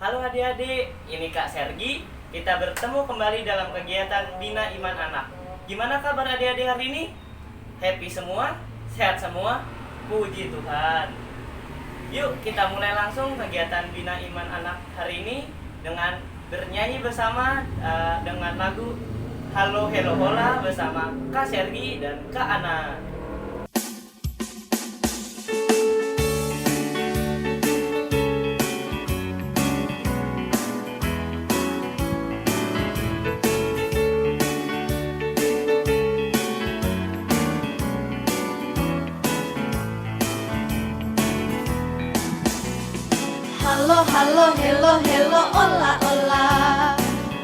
Halo adik-adik, ini Kak Sergi. Kita bertemu kembali dalam kegiatan Bina Iman Anak. Gimana kabar adik-adik hari ini? Happy semua? Sehat semua? Puji Tuhan. Yuk kita mulai langsung kegiatan Bina Iman Anak hari ini dengan bernyanyi bersama dengan lagu Halo Hello Hola bersama Kak Sergi dan Kak Ana. Halo, halo, hello, hello, ola, ola.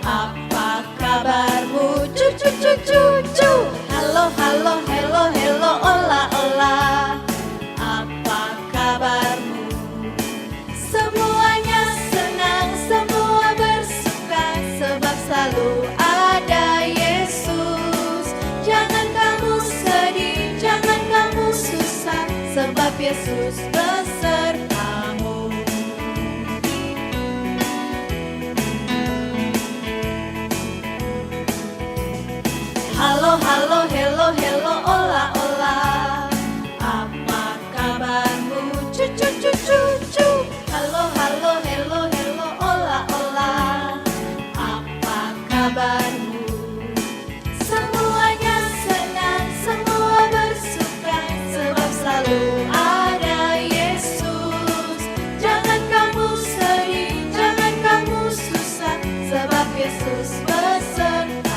Apa kabarmu? Cucu, cucu, cucu. Halo, halo, hello, hello, ola, ola. Apa kabarmu? Semuanya senang, semua bersuka, sebab selalu ada Yesus. Jangan kamu sedih, jangan kamu susah, sebab Yesus besertamu. Halo, halo, hello, hello, ola, ola. Apa kabarmu? Cucu, cucu, cucu. Halo, halo, hello, hello, ola, ola. Apa kabarmu? Semuanya senang, semua bersuka, sebab selalu ada Yesus. Jangan kamu sedih, jangan kamu susah, sebab Yesus besertamu.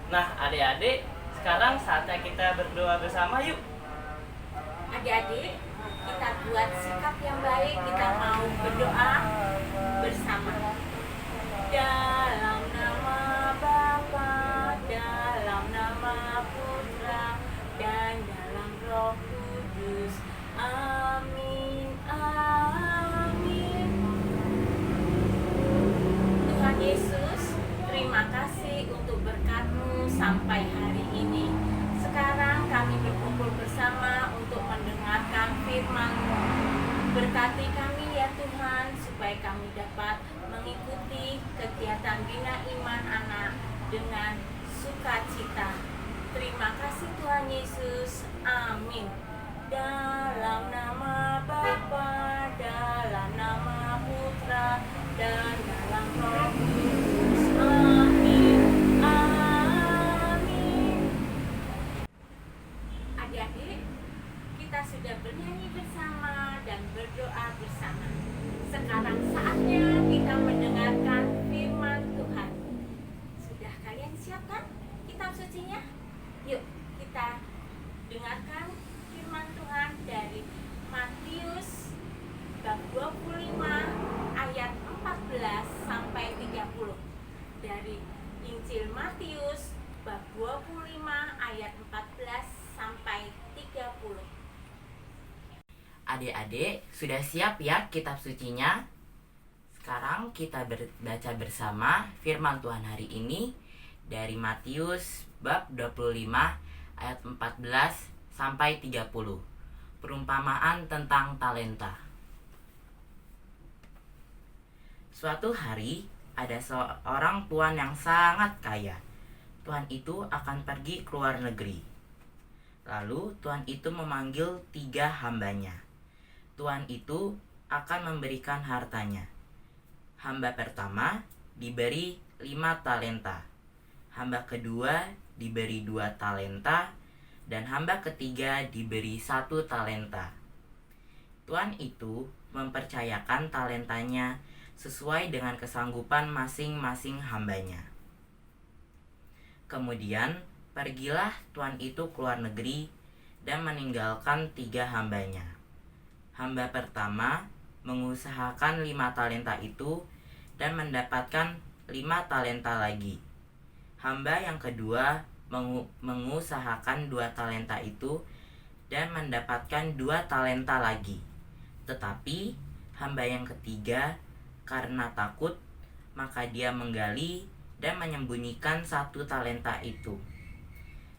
Nah adik-adik, sekarang saatnya kita berdoa bersama yuk. Adik-adik, kita buat sikap yang baik, kita mau berdoa bersama. Dalam nama Bapa, dalam nama Putra, dan dalam Roh Kudus. Amin, amin. Tuhan Yesus, terima kasih untuk berkat-Mu sampai hari ini. Sekarang kami berkumpul bersama untuk mendengarkan firman-Mu. Berkati kami ya Tuhan, supaya kami dapat mengikuti kegiatan Bina Iman Anak dengan sukacita. Terima kasih Tuhan Yesus. Amin. Dalam nama Bapa, dalam nama Putra, dan dalam Roh Kudus. Amin. Amin. Adik-adik, kita sudah bernyanyi bersama dan berdoa bersama. Sekarang saatnya kita mendengarkan firman Tuhan. Sudah kalian siapkan kitab sucinya? Yuk kita dengarkan firman Tuhan dari Matius bab 25 ayat 14 sampai 30. Dari Injil Matius bab 25 ayat 14 sampai 30. Adik-adik, sudah siap ya kitab sucinya? Sekarang kita baca bersama firman Tuhan hari ini dari Matius bab 25 ayat 14 sampai 30. Perumpamaan tentang talenta. Suatu hari ada seorang tuan yang sangat kaya. Tuan itu akan pergi ke luar negeri. Lalu tuan itu memanggil 3 hambanya. Tuan itu akan memberikan hartanya. Hamba pertama diberi 5 talenta. Hamba kedua diberi 2 talenta. Dan hamba ketiga diberi 1 talenta. Tuan itu mempercayakan talentanya sesuai dengan kesanggupan masing-masing hambanya. Kemudian pergilah tuan itu ke luar negeri dan meninggalkan 3 hambanya. Hamba pertama mengusahakan 5 talenta itu dan mendapatkan 5 talenta lagi. Hamba yang kedua mengusahakan 2 talenta itu dan mendapatkan 2 talenta lagi. Tetapi hamba yang ketiga karena takut, maka dia menggali dan menyembunyikan 1 talenta itu.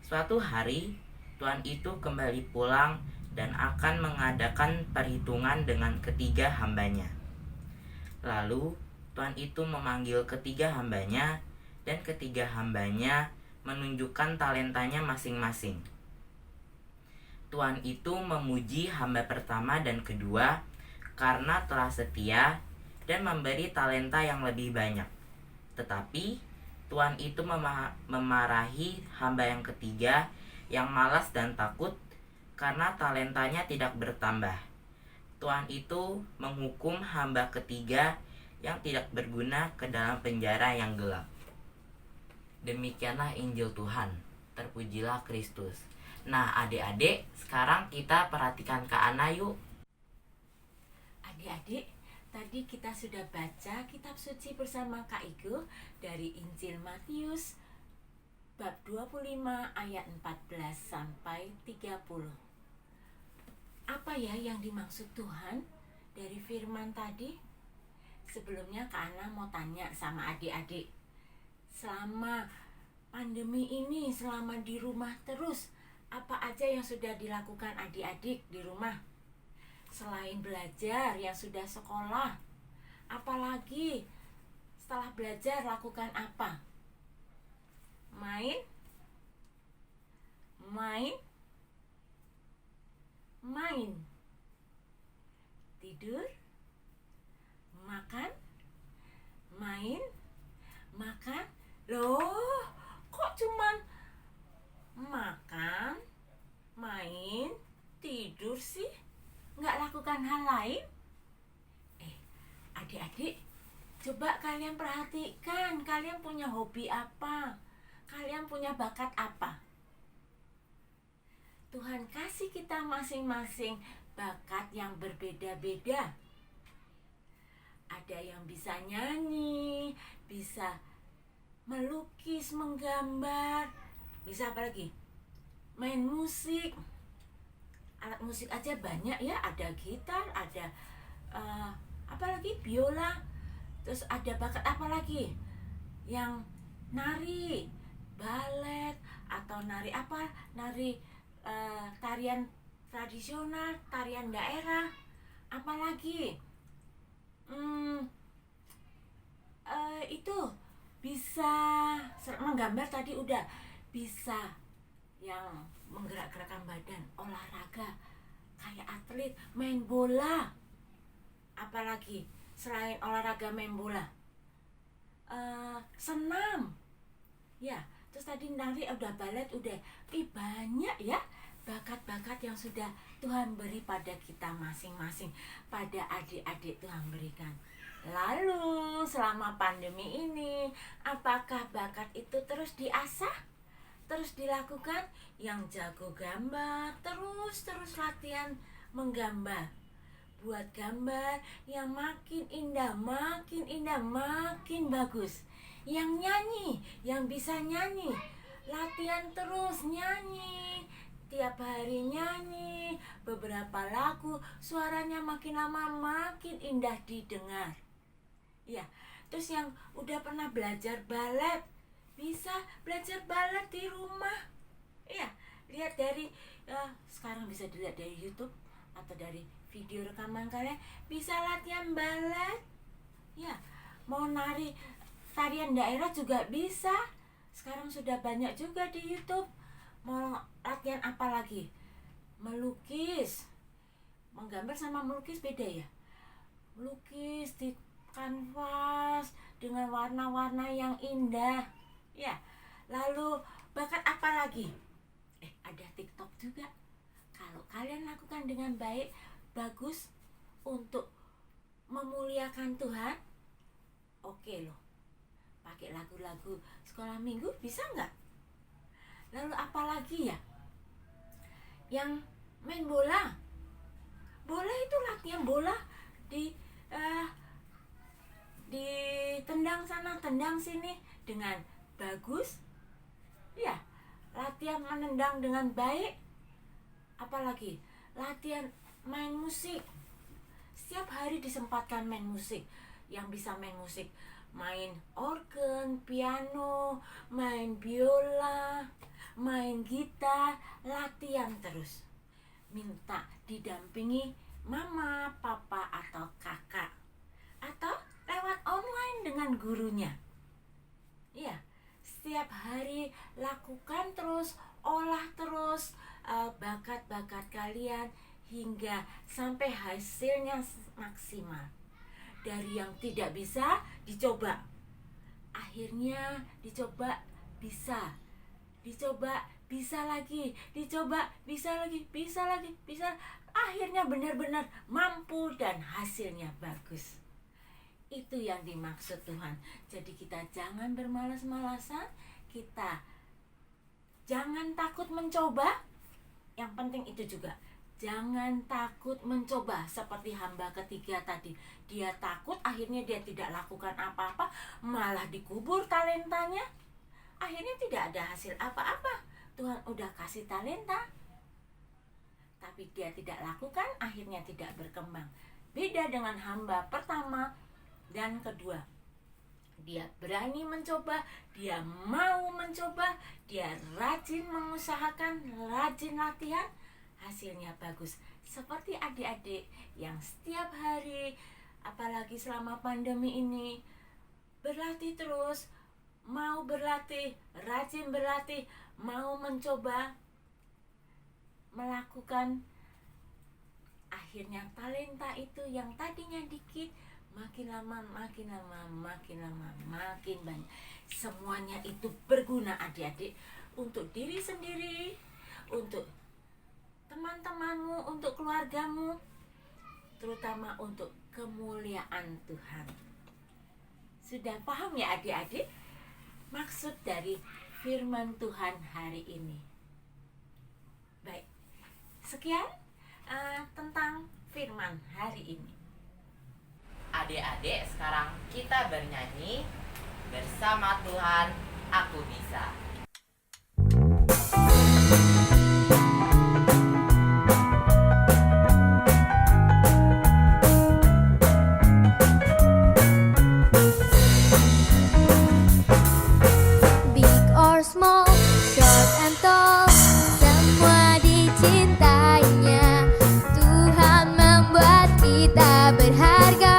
Suatu hari, tuan itu kembali pulang dan akan mengadakan perhitungan dengan ketiga hambanya. Lalu, tuan itu memanggil ketiga hambanya, dan ketiga hambanya menunjukkan talentanya masing-masing. Tuan itu memuji hamba pertama dan kedua karena telah setia dan memberi talenta yang lebih banyak. Tetapi tuan itu memarahi hamba yang ketiga yang malas dan takut karena talentanya tidak bertambah. Tuan itu menghukum hamba ketiga yang tidak berguna ke dalam penjara yang gelap. Demikianlah Injil Tuhan. Terpujilah Kristus. Nah, adik-adik, sekarang kita perhatikan Kak Ana yuk. Adik-adik, tadi kita sudah baca kitab suci bersama Kak Igo dari Injil Matius bab 25 ayat 14 sampai 30. Apa ya yang dimaksud Tuhan dari firman tadi? Sebelumnya Kak Ana mau tanya sama adik-adik. Selama pandemi ini, selama di rumah terus, apa aja yang sudah dilakukan adik-adik di rumah? Selain belajar yang sudah sekolah, apalagi setelah belajar lakukan apa? Main? Tidur? Makan? Main? Makan? Loh, kok cuman makan, main, tidur sih? Nggak lakukan hal lain? Adik-adik, coba kalian perhatikan, kalian punya hobi apa? Kalian punya bakat apa? Tuhan kasih kita masing-masing bakat yang berbeda-beda. Ada yang bisa nyanyi, bisa melukis, menggambar, bisa apa lagi? Main musik. Alat musik aja banyak ya, ada gitar, ada apa lagi? Biola. Terus ada bakat apa lagi? Yang nari, balet atau nari apa? Nari tarian tradisional, tarian daerah. Apa lagi? Itu bisa menggambar tadi udah, bisa yang menggerak-gerakkan badan, olahraga kayak atlet, main bola. Apalagi selain olahraga main bola, senam ya. Terus tadi nari udah, balet udah. Banyak ya bakat-bakat yang sudah Tuhan beri pada kita masing-masing, pada adik-adik Tuhan berikan. Lalu selama pandemi ini, apakah bakat itu terus diasah, terus dilakukan? Yang jago gambar terus latihan menggambar, buat gambar yang makin indah, makin bagus. Yang nyanyi, yang bisa nyanyi, latihan terus nyanyi, tiap hari nyanyi beberapa lagu, suaranya makin lama makin indah didengar. Ya, terus yang udah pernah belajar balet, bisa belajar balet di rumah. Ya, lihat dari sekarang bisa dilihat dari YouTube atau dari video rekaman kalian, bisa latihan balet. Ya, mau nari tarian daerah juga bisa. Sekarang sudah banyak juga di YouTube. Mau latihan apa lagi? Melukis. Menggambar sama melukis beda ya. Melukis di kanvas dengan warna-warna yang indah. Ya. Lalu bakat apa lagi? Ada TikTok juga. Kalau kalian lakukan dengan baik, bagus untuk memuliakan Tuhan, oke loh. Pakai lagu-lagu sekolah minggu bisa nggak? Lalu apa lagi ya? Yang main bola. Bola itu latihan bola di tendang sana, tendang sini dengan bagus. Ya, latihan menendang dengan baik. Apalagi latihan main musik. Setiap hari disempatkan main musik. Yang bisa main musik, main organ, piano, main biola, main gitar, latihan terus. Minta didampingi mama, papa, atau kakak. Atau lewat online dengan gurunya. Iya, setiap hari lakukan terus, olah terus bakat-bakat kalian hingga sampai hasilnya maksimal. Dari yang tidak bisa dicoba, akhirnya dicoba bisa, dicoba bisa lagi, dicoba bisa lagi, bisa, akhirnya benar-benar mampu dan hasilnya bagus. Itu yang dimaksud Tuhan. Jadi kita jangan bermalas-malasan, kita jangan takut mencoba. Yang penting itu juga, jangan takut mencoba. Seperti hamba ketiga tadi, dia takut, akhirnya dia tidak lakukan apa-apa, malah dikubur talentanya. Akhirnya tidak ada hasil apa-apa. Tuhan udah kasih talenta, tapi dia tidak lakukan, akhirnya tidak berkembang. Beda dengan hamba pertama dan kedua. Dia berani mencoba, dia mau mencoba, dia rajin mengusahakan, rajin latihan, hasilnya bagus. Seperti adik-adik yang setiap hari, apalagi selama pandemi ini, berlatih terus, mau berlatih, rajin berlatih, mau mencoba, melakukan. Akhirnya talenta itu yang tadinya dikit, makin lama makin banyak. Semuanya itu berguna adik-adik, untuk diri sendiri, untuk teman-temanmu, untuk keluargamu, terutama untuk kemuliaan Tuhan. Sudah paham ya adik-adik maksud dari firman Tuhan hari ini? Baik, sekian tentang firman hari ini. Adik-adik, sekarang kita bernyanyi bersama Tuhan, aku bisa. Big or small, short and tall, semua dicintainya. Tuhan membuat kita berharga.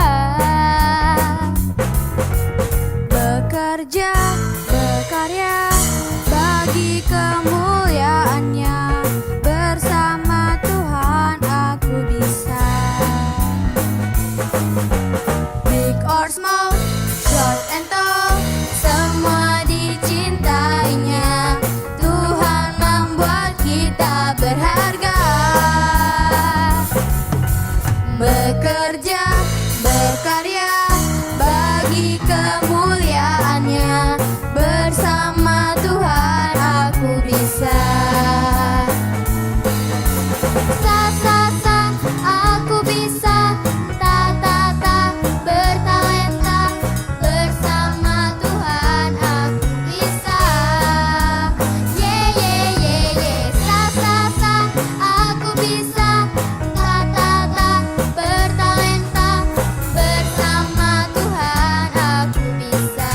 Bekerja, berkarya, bagi kemuliaannya. Bersama Tuhan aku bisa. Big or small, short and tall, semua dicintainya. Tuhan membuat kita berharga. Bekerja, berkarya, bagi kemuliaannya. Bersama Tuhan aku bisa. Sa, aku bisa. Ta, bertalenta. Bersama Tuhan aku bisa. Ye, sa, aku bisa. Ta, bertalenta. Bersama Tuhan aku bisa.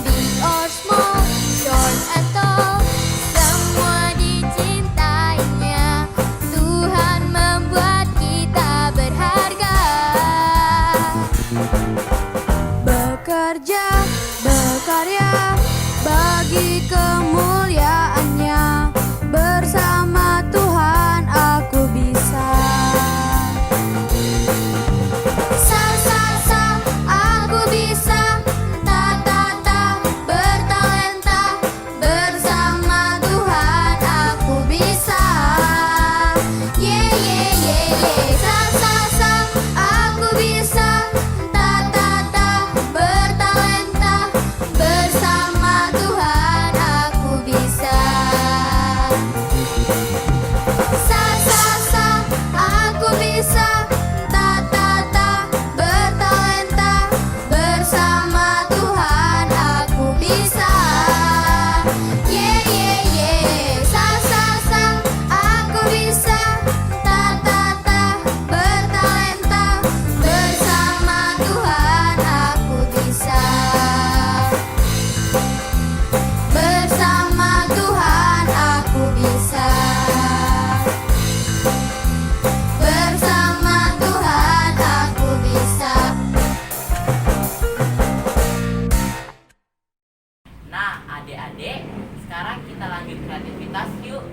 Big or small, short and tall, semua dicintainya. Tuhan membuat kita berharga. Bekerja, berkarya, bagi kemuliaannya. Bersama Tuhan aku bisa. Sa, aku bisa. Ta, bertalenta. Bersama Tuhan aku bisa. Ye, sa, aku bisa. Ta, bertalenta. Bersama kreativitas yuk.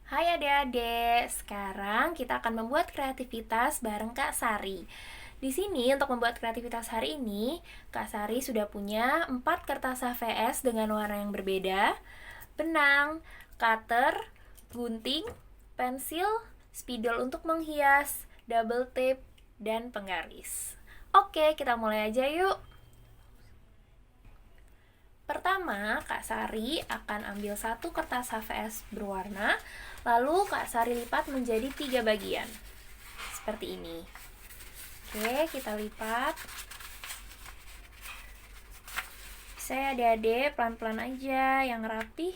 Hai adik-adik, sekarang kita akan membuat kreativitas bareng Kak Sari. Di sini untuk membuat kreativitas hari ini, Kak Sari sudah punya 4 kertas HVS dengan warna yang berbeda, benang, cutter, gunting, pensil, spidol untuk menghias, double tape, dan penggaris. Oke, kita mulai aja yuk. Pertama, Kak Sari akan ambil 1 kertas HVS berwarna, lalu Kak Sari lipat menjadi 3 bagian. Seperti ini. Oke, kita lipat. Bisa ya adik-adik, pelan-pelan aja, yang rapi,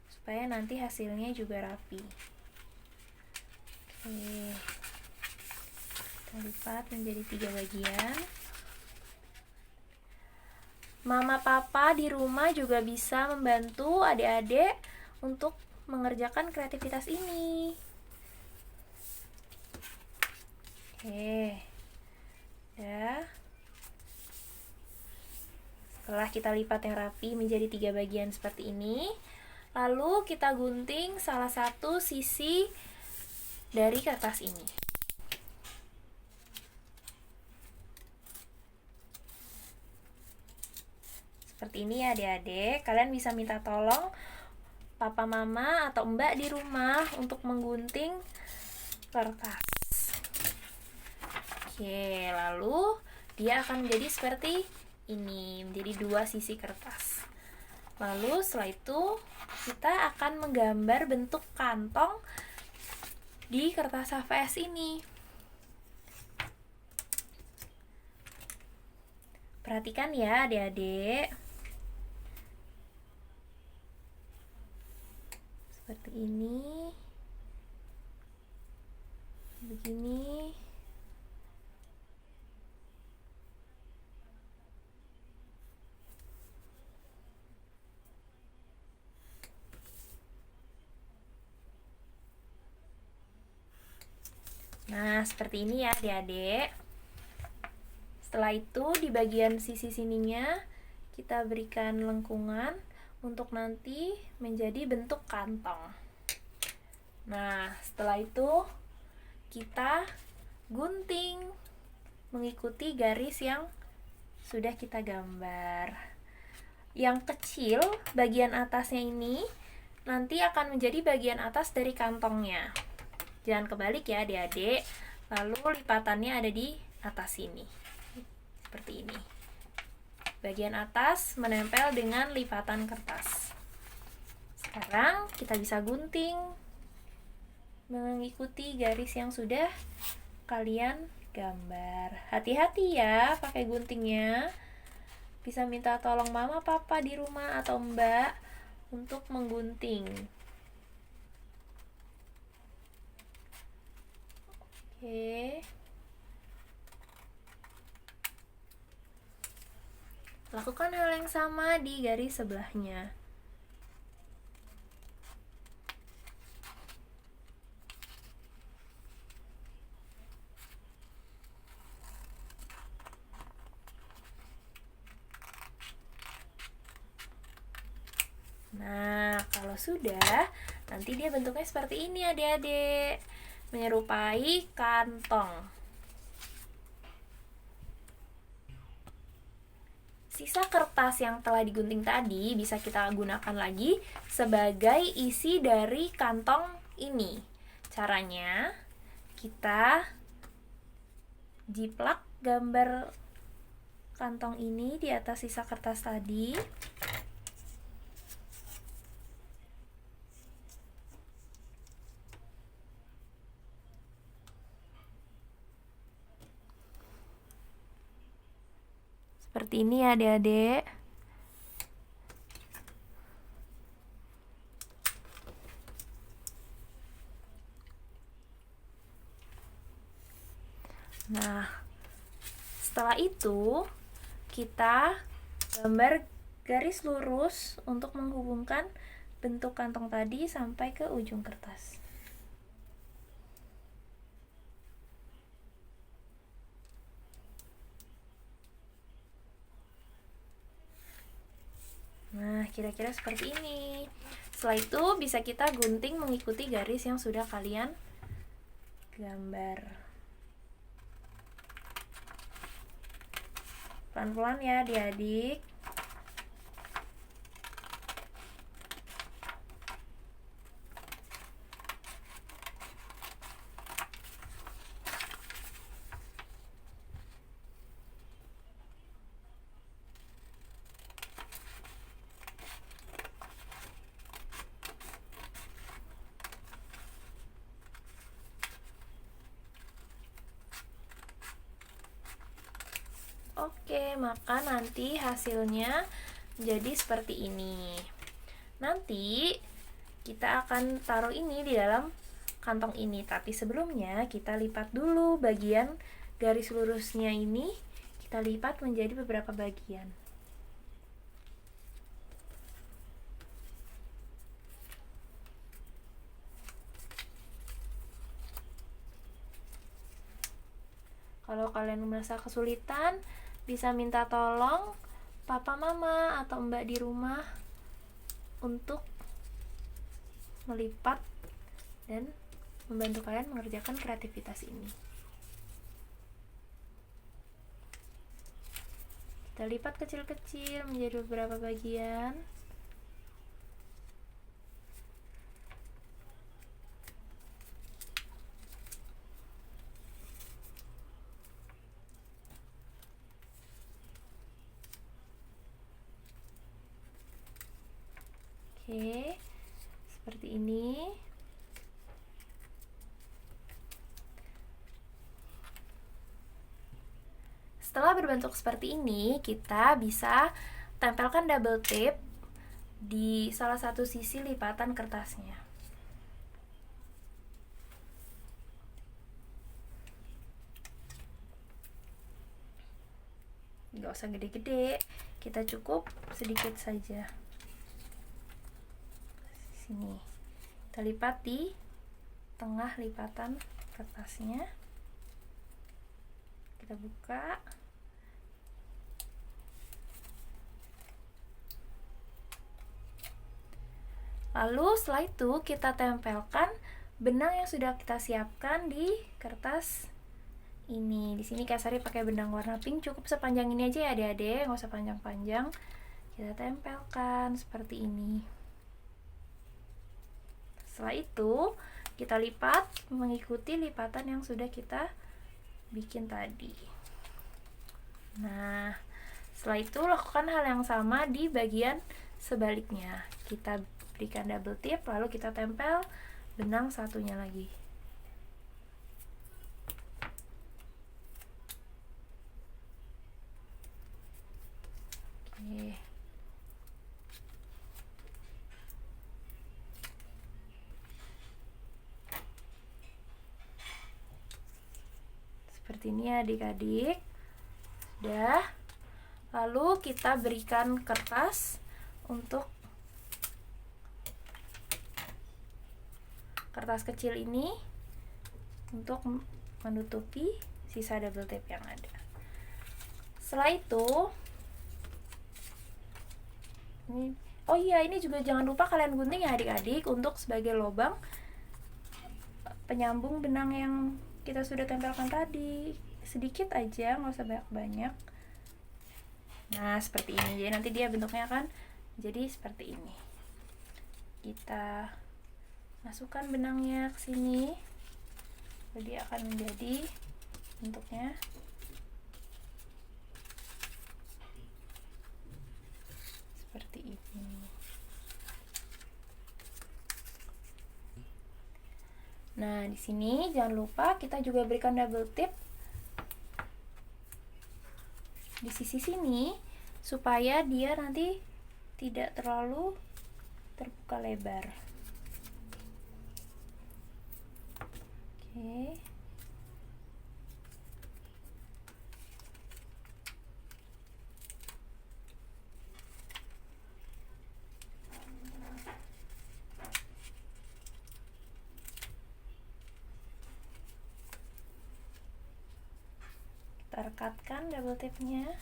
supaya nanti hasilnya juga rapi. Oke, kita lipat menjadi 3 bagian. Mama papa di rumah juga bisa membantu adik-adik untuk mengerjakan kreativitas ini. Oke, ya. Setelah kita lipat yang rapi menjadi 3 bagian seperti ini, lalu kita gunting salah satu sisi dari kertas ini. Seperti ini ya adik-adik, kalian bisa minta tolong papa mama atau mbak di rumah untuk menggunting kertas. Oke, lalu dia akan menjadi seperti ini, menjadi 2 sisi kertas. Lalu setelah itu kita akan menggambar bentuk kantong di kertas HVS ini. Perhatikan ya adik-adik. Seperti ini, begini. Nah, seperti ini ya adik-adik. Setelah itu di bagian sisi sininya kita berikan lengkungan untuk nanti menjadi bentuk kantong. Nah, setelah itu kita gunting mengikuti garis yang sudah kita gambar. Yang kecil bagian atasnya ini nanti akan menjadi bagian atas dari kantongnya. Jangan kebalik ya adik-adik. Lalu lipatannya ada di atas sini. Seperti ini. Bagian atas menempel dengan lipatan kertas. Sekarang kita bisa gunting mengikuti garis yang sudah kalian gambar. Hati-hati ya pakai guntingnya. Bisa minta tolong mama papa di rumah atau mbak untuk menggunting. Oke. Lakukan hal yang sama di garis sebelahnya. Nah, kalau sudah, nanti dia bentuknya seperti ini adik-adik. Menyerupai kantong. Sisa kertas yang telah digunting tadi bisa kita gunakan lagi sebagai isi dari kantong ini. Caranya, kita jiplak gambar kantong ini di atas sisa kertas tadi. Seperti ini ya adik-adik. Nah, setelah itu kita gambar garis lurus untuk menghubungkan bentuk kantong tadi sampai ke ujung kertas. Nah, kira-kira seperti ini. Setelah itu bisa kita gunting mengikuti garis yang sudah kalian gambar. Pelan-pelan ya adik-adik. Oke, maka nanti hasilnya jadi seperti ini. Nanti kita akan taruh ini di dalam kantong ini, tapi sebelumnya kita lipat dulu bagian garis lurusnya ini, kita lipat menjadi beberapa bagian. Kalau kalian merasa kesulitan, bisa minta tolong papa mama atau mbak di rumah untuk melipat dan membantu kalian mengerjakan kreativitas ini. Kita lipat kecil-kecil menjadi beberapa bagian. Oke, seperti ini. Setelah berbentuk seperti ini, kita bisa tempelkan double tape di salah satu sisi lipatan kertasnya. Nggak usah gede-gede, kita cukup sedikit saja. Sini kita lipat di tengah lipatan kertasnya, kita buka, lalu setelah itu kita tempelkan benang yang sudah kita siapkan di kertas ini. Di sini Kak Sari pakai benang warna pink, cukup sepanjang ini aja ya adik-adik, nggak usah panjang-panjang. Kita tempelkan seperti ini. Setelah itu, kita lipat mengikuti lipatan yang sudah kita bikin tadi. Nah, setelah itu lakukan hal yang sama di bagian sebaliknya. Kita berikan double tip, lalu kita tempel benang satunya lagi. Oke. Seperti ini adik-adik. Sudah. Lalu kita berikan kertas untuk kertas kecil ini untuk menutupi sisa double tape yang ada. Setelah itu ini juga jangan lupa kalian gunting ya adik-adik untuk sebagai lubang penyambung benang yang kita sudah tempelkan tadi. Sedikit aja, nggak usah banyak-banyak. Nah, seperti ini. Jadi nanti dia bentuknya akan jadi seperti ini. Kita masukkan benangnya ke sini. Jadi akan menjadi bentuknya seperti ini. Nah, di sini jangan lupa kita juga berikan double tip di sisi sini supaya dia nanti tidak terlalu terbuka lebar. Oke. Kita rekatkan double tape-nya.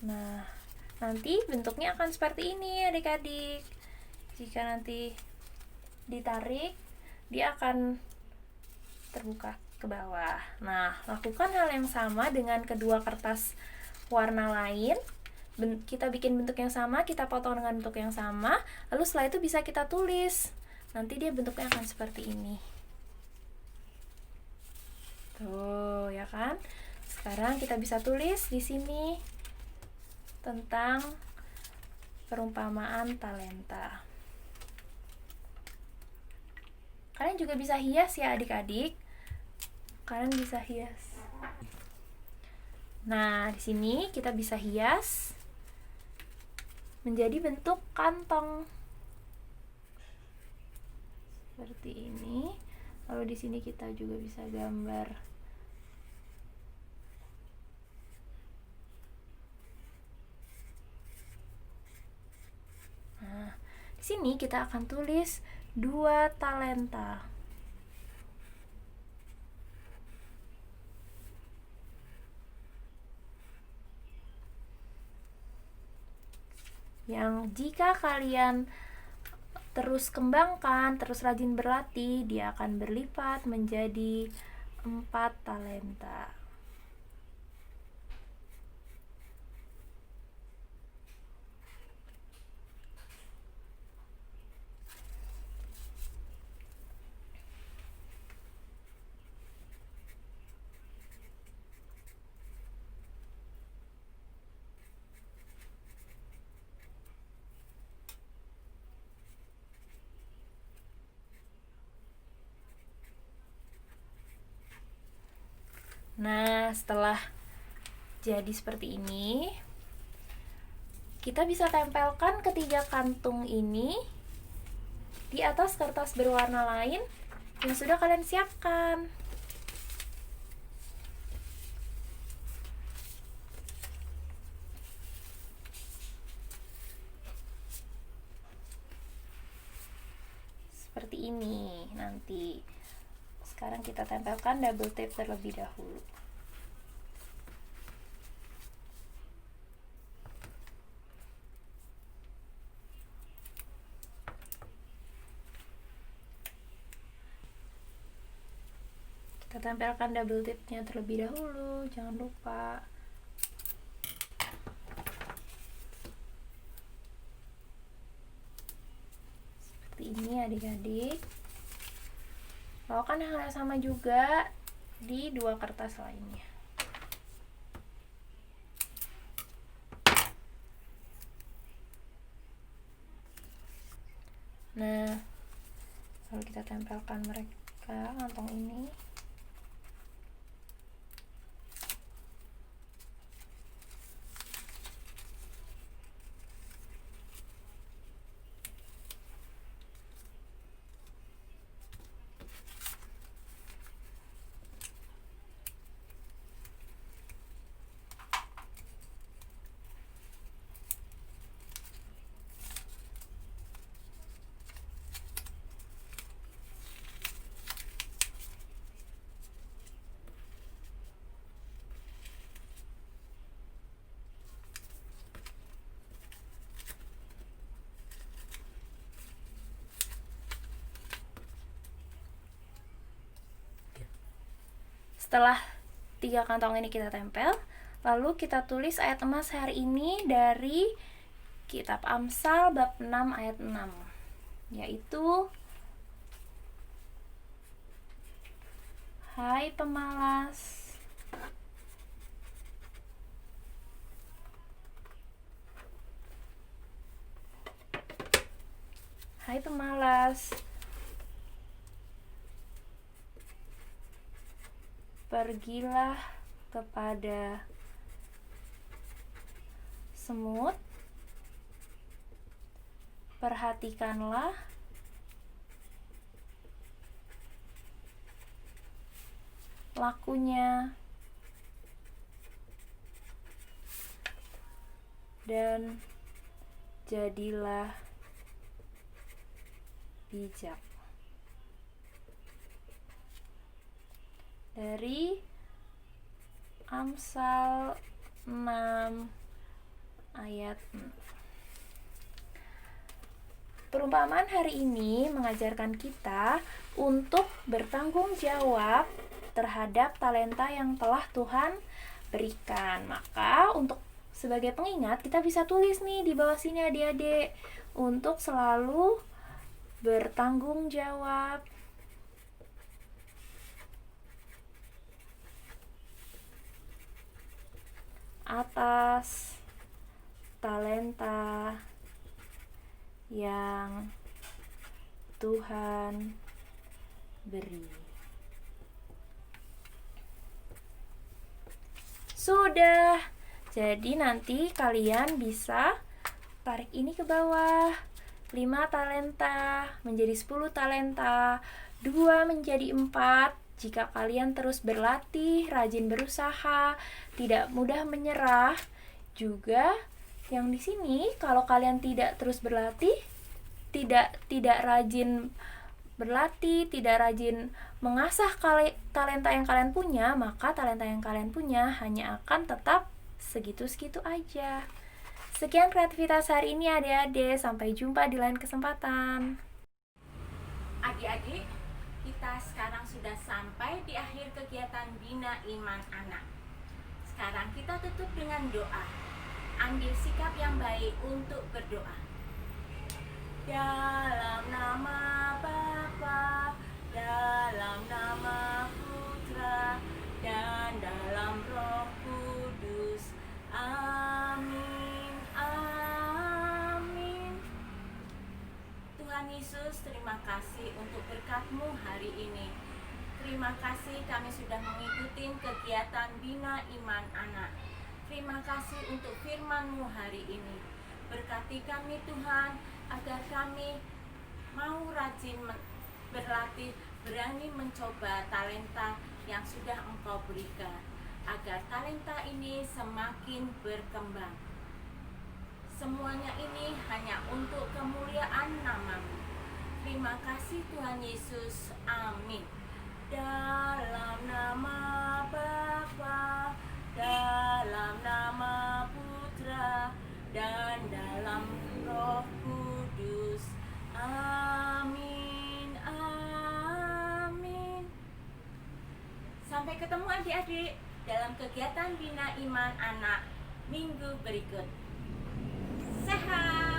Nah, nanti bentuknya akan seperti ini adik-adik. Jika nanti ditarik, dia akan terbuka ke bawah. Nah, lakukan hal yang sama dengan kedua kertas warna lain. Kita bikin bentuk yang sama, kita potong dengan bentuk yang sama, lalu setelah itu bisa kita tulis. Nanti dia bentuknya akan seperti ini. Tuh, ya kan? Sekarang kita bisa tulis di sini tentang perumpamaan talenta. Kalian juga bisa hias ya adik-adik. Kalian bisa hias. Nah, di sini kita bisa hias menjadi bentuk kantong. Seperti ini. Lalu di sini kita juga bisa gambar sini kita akan tulis 2 talenta. Yang jika kalian terus kembangkan, terus rajin berlatih, dia akan berlipat menjadi 4 talenta. Nah, setelah jadi seperti ini, kita bisa tempelkan ketiga kantung ini di atas kertas berwarna lain yang sudah kalian siapkan. Seperti ini nanti. Sekarang kita tempelkan double tape terlebih dahulu. Kita tempelkan double tape-nya terlebih dahulu, jangan lupa. Seperti ini adik-adik. Lakukan hal yang sama juga di 2 kertas lainnya. Nah, lalu kita tempelkan mereka kantong ini. Setelah 3 kantong ini kita tempel, lalu kita tulis ayat emas hari ini dari kitab Amsal bab 6 ayat 6, yaitu Hai pemalas, hai pemalas, pergilah kepada semut, perhatikanlah lakunya, dan jadilah bijak. Dari Amsal 6 ayat Perumpamaan hari ini mengajarkan kita untuk bertanggung jawab terhadap talenta yang telah Tuhan berikan. Maka untuk sebagai pengingat kita bisa tulis nih di bawah sini adik-adik untuk selalu bertanggung jawab atas talenta yang Tuhan beri. Sudah. Jadi nanti kalian bisa tarik ini ke bawah. 5 talenta menjadi 10 talenta, 2 menjadi 4. Jika kalian terus berlatih, rajin berusaha, tidak mudah menyerah. Juga yang di sini kalau kalian tidak terus berlatih, tidak rajin berlatih, tidak rajin mengasah talenta yang kalian punya, maka talenta yang kalian punya hanya akan tetap segitu-segitu aja. Sekian kreativitas hari ini adik-adik, sampai jumpa di lain kesempatan. Adik-adik, kita sekarang sudah sampai di akhir kegiatan Bina Iman Anak. Sekarang kita tutup dengan doa. Ambil sikap yang baik untuk berdoa. Dalam nama Bapa, dalam nama Putra, dan dalam Roh Kudus. Amin. Amin. Tuhan Yesus, terima kasih untuk berkat-Mu hari ini. Terima kasih kami sudah mengikuti kegiatan Bina Iman Anak. Terima kasih untuk firman-Mu hari ini. Berkati kami Tuhan, agar kami mau rajin berlatih, berani mencoba talenta yang sudah Engkau berikan, agar talenta ini semakin berkembang. Semuanya ini hanya untuk kemuliaan nama-Mu. Terima kasih Tuhan Yesus. Amin. Dalam nama Bapa, dalam nama Putra, dan dalam Roh Kudus. Amin. Amin. Sampai ketemu adik-adik dalam kegiatan Bina Iman Anak minggu berikut. Sehat.